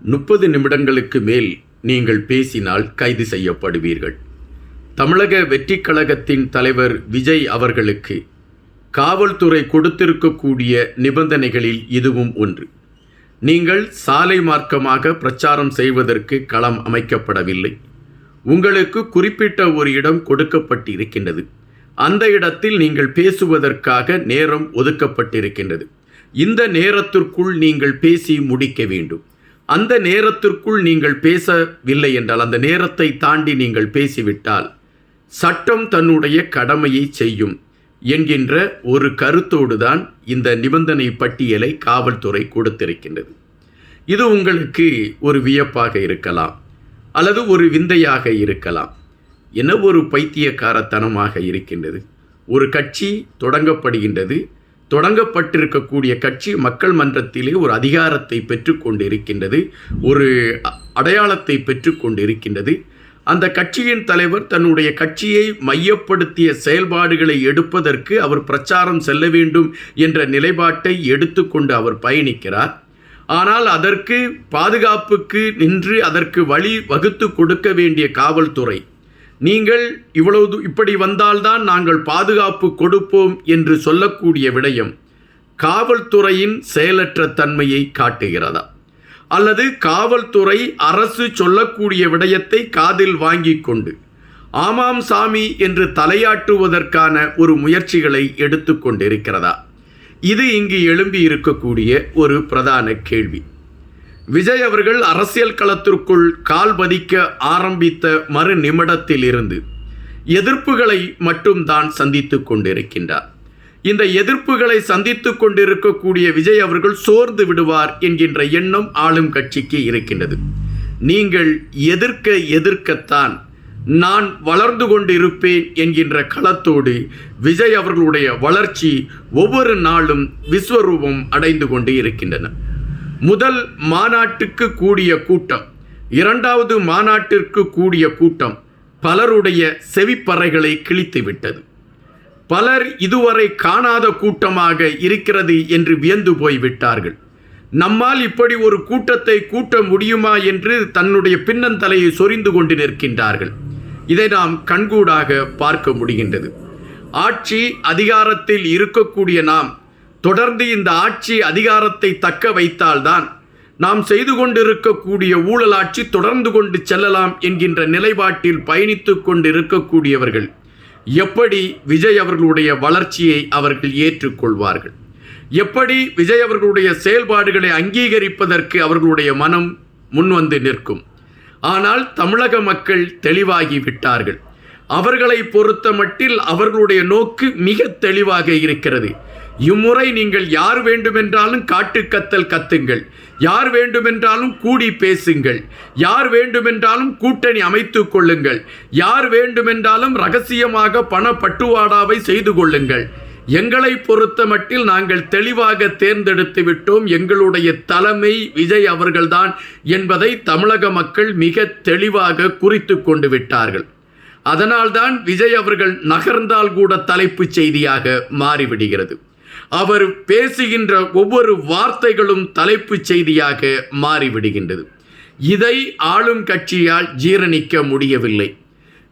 30 நிமிடங்களுக்கு மேல் நீங்கள் பேசினால் கைது செய்யப்படுவீர்கள். தமிழக வெற்றிக் கழகத்தின் தலைவர் விஜய் அவர்களுக்கு காவல்துறை கொடுத்திருக்கக்கூடிய நிபந்தனைகளில் இதுவும் ஒன்று. நீங்கள் சாலை மார்க்கமாக பிரச்சாரம் செய்வதற்கு களம் அமைக்கப்படவில்லை. உங்களுக்கு குறிப்பிட்ட ஒரு இடம் கொடுக்கப்பட்டிருக்கின்றது. அந்த இடத்தில் நீங்கள் பேசுவதற்காக நேரம் ஒதுக்கப்பட்டிருக்கின்றது. இந்த நேரத்திற்குள் நீங்கள் பேசி முடிக்க வேண்டும். அந்த நேரத்திற்குள் நீங்கள் பேசவில்லை என்றால், அந்த நேரத்தை தாண்டி நீங்கள் பேசிவிட்டால் சட்டம் தன்னுடைய கடமையை செய்யும் என்கின்ற ஒரு கருத்தோடு தான் இந்த நிபந்தனை பட்டியலை காவல்துறை கொடுத்திருக்கின்றது. இது உங்களுக்கு ஒரு வியப்பாக இருக்கலாம், அல்லது ஒரு விந்தையாக இருக்கலாம். என்ன ஒரு பைத்தியக்காரத்தனமாக இருக்கின்றது. ஒரு கட்சி தொடங்கப்படுகின்றது. தொடங்கப்பட்டிருக்கக்கூடிய கட்சி மக்கள் மன்றத்திலே ஒரு அதிகாரத்தை பெற்றுக்கொண்டு இருக்கின்றது, ஒரு அடையாளத்தை பெற்றுக்கொண்டு இருக்கின்றது. அந்த கட்சியின் தலைவர் தன்னுடைய கட்சியை மையப்படுத்திய செயல்பாடுகளை எடுப்பதற்கு அவர் பிரச்சாரம் செல்ல வேண்டும் என்ற நிலைப்பாட்டை எடுத்துக்கொண்டு அவர் பயணிக்கிறார். ஆனால் அதற்கு பாதுகாப்புக்கு நின்று அதற்கு வழி வகுத்து கொடுக்க வேண்டிய காவல்துறை, நீங்கள் இப்படி வந்தால்தான் நாங்கள் பாதுகாப்பு கொடுப்போம் என்று சொல்லக்கூடிய விடயம் காவல்துறையின் செயலற்ற தன்மையை காட்டுகிறதா, அல்லது காவல்துறை அரசு சொல்லக்கூடிய விடயத்தை காதில் வாங்கி கொண்டு ஆமாம் சாமி என்று தலையாட்டுவதற்கான ஒரு முயற்சிகளை எடுத்துக்கொண்டிருக்கிறதா? இது இங்கு எழும்பி இருக்கக்கூடிய ஒரு பிரதான கேள்வி. விஜய் அவர்கள் அரசியல் களத்திற்குள் கால் பதிக்க ஆரம்பித்த மறு நிமிடத்தில் இருந்து எதிர்ப்புகளை மட்டும்தான் சந்தித்து கொண்டிருக்கின்றார். இந்த எதிர்ப்புகளை சந்தித்து கொண்டிருக்கக்கூடிய விஜய் அவர்கள் சோர்ந்து விடுவார் என்கின்ற எண்ணம் ஆளும் கட்சிக்கு இருக்கின்றது. நீங்கள் எதிர்க்கத்தான் நான் வளர்ந்து கொண்டிருப்பேன் என்கின்ற களத்தோடு விஜய் அவர்களுடைய வளர்ச்சி ஒவ்வொரு நாளும் விஸ்வரூபம் அடைந்து கொண்டு இருக்கின்றன. முதல் மாநாட்டுக்கு கூடிய கூட்டம், இரண்டாவது மாநாட்டிற்கு கூடிய கூட்டம் பலருடைய செவிப்பறைகளை கிழித்துவிட்டது. பலர் இதுவரை காணாத கூட்டமாக இருக்கிறது என்று வியந்து போய்விட்டார்கள். நம்மால் இப்படி ஒரு கூட்டத்தை கூட்ட முடியுமா என்று தன்னுடைய பின்னந்தலையை சொரிந்து கொண்டு நிற்கின்றார்கள். இதை நாம் கண்கூடாக பார்க்க முடிகின்றது. ஆட்சி அதிகாரத்தில் இருக்கக்கூடிய நாம் தொடர்ந்து இந்த ஆட்சி அதிகாரத்தை தக்க வைத்தால்தான் நாம் செய்து கொண்டிருக்கக்கூடிய ஊழல் ஆட்சி தொடர்ந்து கொண்டு செல்லலாம் என்கின்ற நிலைப்பாட்டில் பயணித்து கொண்டு இருக்கக்கூடியவர்கள் எப்படி விஜய் அவர்களுடைய வளர்ச்சியை அவர்கள் ஏற்றுக்கொள்வார்கள்? எப்படி விஜய் அவர்களுடைய செயல்பாடுகளை அங்கீகரிப்பதற்கு அவர்களுடைய மனம் முன்வந்து நிற்கும்? ஆனால் தமிழக மக்கள் தெளிவாகி விட்டார்கள். அவர்களை பொறுத்த மட்டில் அவர்களுடைய நோக்கு மிக தெளிவாக இருக்கிறது. இம்முறை நீங்கள் யார் வேண்டுமென்றாலும் காட்டுக்கத்தல் கத்துங்கள், யார் வேண்டுமென்றாலும் கூடி பேசுங்கள், யார் வேண்டுமென்றாலும் கூட்டணி அமைத்துக் கொள்ளுங்கள், யார் வேண்டுமென்றாலும் இரகசியமாக பண பட்டுவாடாவை செய்து கொள்ளுங்கள். எங்களை பொறுத்த மட்டில் நாங்கள் தெளிவாக தேர்ந்தெடுத்து விட்டோம். எங்களுடைய தலைமை விஜய் அவர்கள்தான் என்பதை தமிழக மக்கள் மிக தெளிவாக குறித்து கொண்டு விட்டார்கள். அதனால்தான் விஜய் அவர்கள் நகர்ந்தால் கூட தலைப்புச் செய்தியாக மாறிவிடுகிறது. அவர் பேசுகின்ற ஒவ்வொரு வார்த்தைகளும் தலைப்புச் செய்தியாக மாறிவிடுகின்றது. இதை ஆளும் கட்சியால் ஜீரணிக்க முடியவில்லை.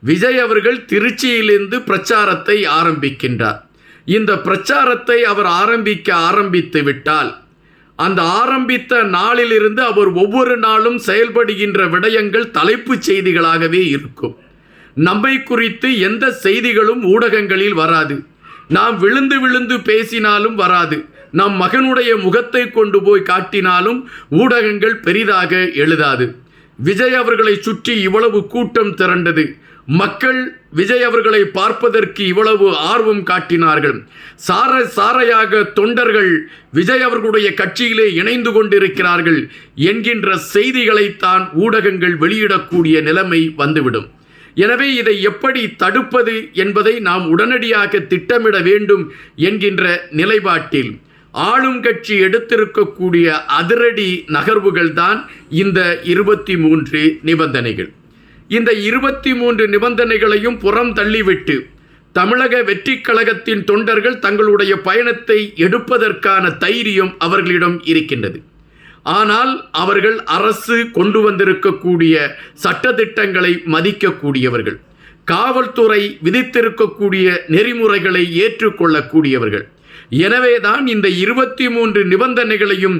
விஜய் அவர்கள் திருச்சியிலிருந்து பிரச்சாரத்தை ஆரம்பிக்கின்றார். இந்த பிரச்சாரத்தை அவர் ஆரம்பித்து விட்டால் அந்த ஆரம்பித்த நாளிலிருந்து அவர் ஒவ்வொரு நாளும் செயல்படுகின்ற விடயங்கள் தலைப்புச் செய்திகளாகவே இருக்கும். நம்மை குறித்து எந்த செய்திகளும் ஊடகங்களில் வராது. நாம் விழுந்து விழுந்து பேசினாலும் வராது. நம் மகனுடைய முகத்தை கொண்டு போய் காட்டினாலும் ஊடகங்கள் பெரிதாக எழுதாது. விஜய் அவர்களை சுற்றி இவ்வளவு கூட்டம் திரண்டது. மக்கள் விஜய் அவர்களை பார்ப்பதற்கு இவ்வளவு ஆர்வம் காட்டினார்கள். சாரையாக தொண்டர்கள் விஜய் அவர்களுடைய கட்சியிலே இணைந்து கொண்டிருக்கிறார்கள் என்கின்ற செய்திகளைத்தான் ஊடகங்கள் வெளியிடக்கூடிய நிலைமை வந்துவிடும். எனவே இதை எப்படி தடுப்பது என்பதை நாம் உடனடியாக திட்டமிட வேண்டும் என்கின்ற நிலைப்பாட்டில் ஆளும் கட்சி எடுத்திருக்கக்கூடிய அதிரடி நகர்வுகள் தான் இந்த 23 நிபந்தனைகள். இந்த 23 நிபந்தனைகளையும் புறம் தள்ளிவிட்டு தமிழக வெற்றிக் கழகத்தின் தொண்டர்கள் தங்களுடைய பயணத்தை எடுப்பதற்கான தைரியம் அவர்களிடம் இருக்கின்றது. ஆனால் அவர்கள் அரசு கொண்டு வந்திருக்கக்கூடிய சட்டதிட்டங்களை மதிக்கக்கூடியவர்கள், காவல்துறை விதித்திருக்கக்கூடிய நெறிமுறைகளை ஏற்றுக்கொள்ளக்கூடியவர்கள். எனவேதான் இந்த 23 நிபந்தனைகளையும்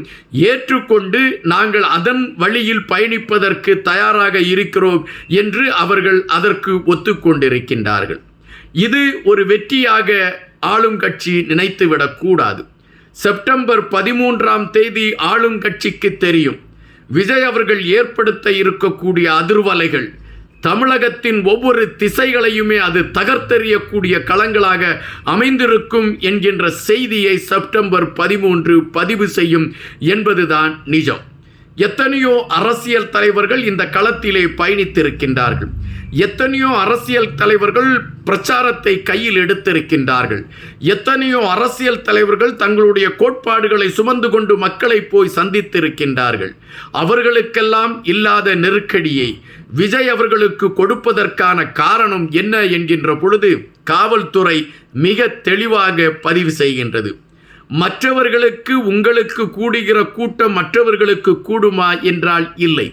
ஏற்றுக்கொண்டு நாங்கள் அதன் வழியில் பயணிப்பதற்கு தயாராக இருக்கிறோம் என்று அவர்கள் அதற்கு ஒத்துக்கொண்டிருக்கின்றார்கள். இது ஒரு வெற்றியாக ஆளும் கட்சி நினைத்துவிடக்கூடாது. செப்டம்பர் 13ஆம் தேதி ஆளும் கட்சிக்கு தெரியும், விஜய் அவர்கள் ஏற்படுத்த இருக்கக்கூடிய அதிர்வலைகள் தமிழகத்தின் ஒவ்வொரு திசைகளையுமே அது தகர்த்தெறியக்கூடிய களங்களாக அமைந்திருக்கும் என்கின்ற செய்தியை செப்டம்பர் 13 பதிவு செய்யும் என்பதுதான் நிஜம். எத்தனையோ அரசியல் தலைவர்கள் இந்த களத்திலே பயணித்திருக்கின்றார்கள். எத்தனையோ அரசியல் தலைவர்கள் பிரச்சாரத்தை கையில் எடுத்திருக்கின்றார்கள். எத்தனையோ அரசியல் தலைவர்கள் தங்களுடைய கோட்பாடுகளை சுமந்து கொண்டு மக்களை போய் சந்தித்திருக்கின்றார்கள். அவர்களுக்கெல்லாம் இல்லாத நெருக்கடியை விஜய் அவர்களுக்கு கொடுப்பதற்கான காரணம் என்ன என்கின்ற பொழுது காவல்துறை மிக தெளிவாக பதிவு செய்கின்றது. மற்றவர்களுக்கு உங்களுக்கு கூடுகிற கூட்டம் மற்றவர்களுக்கு கூடுமா என்றால் இல்லை.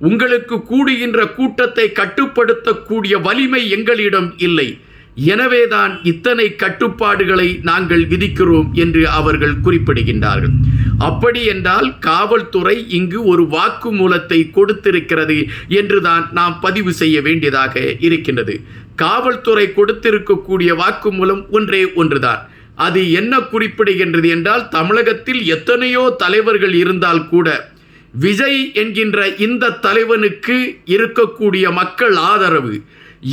உங்களுக்கு கூடுகின்ற கூட்டத்தை கட்டுப்படுத்தக்கூடிய வலிமை எங்களிடம் இல்லை. எனவேதான் இத்தனை கட்டுப்பாடுகளை நாங்கள் விதிக்கிறோம் என்று அவர்கள் குறிப்பிடுகின்றார்கள். அப்படி என்றால் காவல்துறை இங்கு ஒரு வாக்குமூலத்தை கொடுத்திருக்கிறது என்றுதான் நாம் பதிவு செய்ய வேண்டியதாக இருக்கின்றது. காவல்துறை கொடுத்திருக்கக்கூடிய வாக்குமூலம் ஒன்றே ஒன்றுதான். அது என்ன குறிப்பிடுகின்றது என்றால், தமிழகத்தில் எத்தனையோ தலைவர்கள் இருந்தால் கூட விஜய் என்கின்ற இந்த தலைவனுக்கு இருக்கக்கூடிய மக்கள் ஆதரவு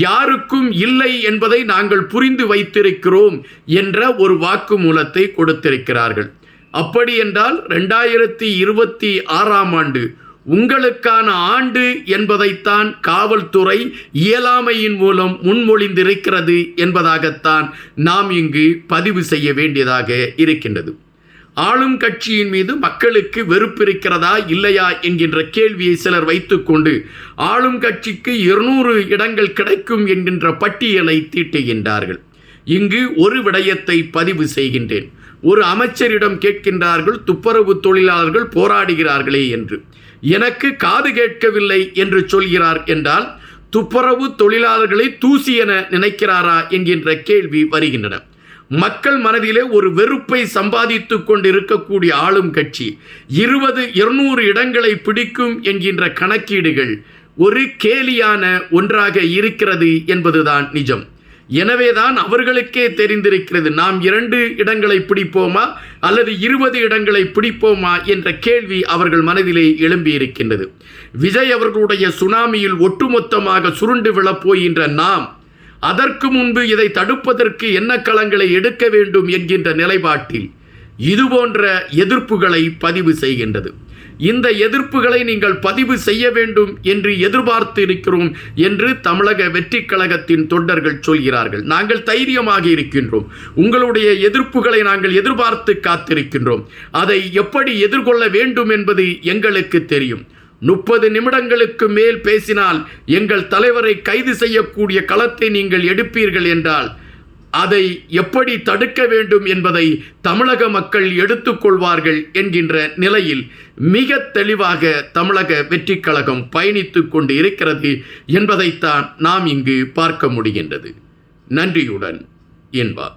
யாருக்கும் இல்லை என்பதை நாங்கள் புரிந்து வைத்திருக்கிறோம் என்ற ஒரு வாக்குமூலத்தை கொடுத்திருக்கிறார்கள். அப்படி என்றால் 2026ஆம் ஆண்டு உங்களுக்கான ஆண்டு என்பதைத்தான் காவல்துறை இயலாமையின் மூலம் முன்மொழிந்திருக்கிறது என்பதாகத்தான் நாம் இங்கு பதிவு செய்ய வேண்டியதாக இருக்கின்றது. ஆளும் கட்சியின் மீது மக்களுக்கு வெறுப்பு இருக்கிறதா இல்லையா என்கின்ற கேள்வியை சிலர் வைத்துக்கொண்டு ஆளும் கட்சிக்கு 200 இடங்கள் கிடைக்கும் என்கின்ற பட்டியலை தீட்டுகின்றார்கள். இங்கு ஒரு விடயத்தை பதிவு செய்கின்றேன். ஒரு அமைச்சரிடம் கேட்கின்றார்கள், துப்புரவு தொழிலாளர்கள் போராடுகிறார்களே என்று. எனக்கு காது கேட்கவில்லை என்று சொல்கிறார் என்றால் துப்புரவு தொழிலாளர்களை தூசி என நினைக்கிறாரா என்கின்ற கேள்வி வருகின்றன. மக்கள் மனதிலே ஒரு வெறுப்பை சம்பாதித்து கொண்டு இருக்கக்கூடிய ஆளும் கட்சி 200 இடங்களை பிடிக்கும் என்கின்ற கணக்கீடுகள் ஒரு கேலியான ஒன்றாக இருக்கிறது என்பதுதான் நிஜம். எனவேதான் அவர்களுக்கே தெரிந்திருக்கிறது, நாம் 2 இடங்களை பிடிப்போமா அல்லது 20 இடங்களை பிடிப்போமா என்ற கேள்வி அவர்கள் மனதிலே எழும்பியிருக்கின்றது. விஜய் அவர்களுடைய சுனாமியில் ஒட்டுமொத்தமாக சுருண்டு விழப்போகின்ற நாம் அதற்கு முன்பு இதை தடுப்பதற்கு என்ன களங்களை எடுக்க வேண்டும் என்கின்ற நிலைப்பாட்டில் இதுபோன்ற எதிர்ப்புகளை பதிவு செய்கின்றது. இந்த எதிர்ப்புகளை நீங்கள் பதிவு செய்ய வேண்டும் என்று எதிர்பார்த்து இருக்கிறோம் என்று தமிழக வெற்றி கழகத்தின் தொண்டர்கள் சொல்கிறார்கள். நாங்கள் தைரியமாக இருக்கின்றோம். உங்களுடைய எதிர்ப்புகளை நாங்கள் எதிர்பார்த்து காத்திருக்கின்றோம். அதை எப்படி எதிர்கொள்ள வேண்டும் என்பது எங்களுக்கு தெரியும். 30 நிமிடங்களுக்கு மேல் பேசினால் எங்கள் தலைவரை கைது செய்யக்கூடிய களத்தை நீங்கள் எடுப்பீர்கள் என்றால் அதை எப்படி தடுக்க வேண்டும் என்பதை தமிழக மக்கள் எடுத்துக்கொள்வார்கள் என்கின்ற நிலையில் மிக தெளிவாக தமிழக வெற்றி கழகம் பயணித்து கொண்டு இருக்கிறது என்பதைத்தான் நாம் இங்கு பார்க்க முடிகின்றது. நன்றியுடன் என்பார்.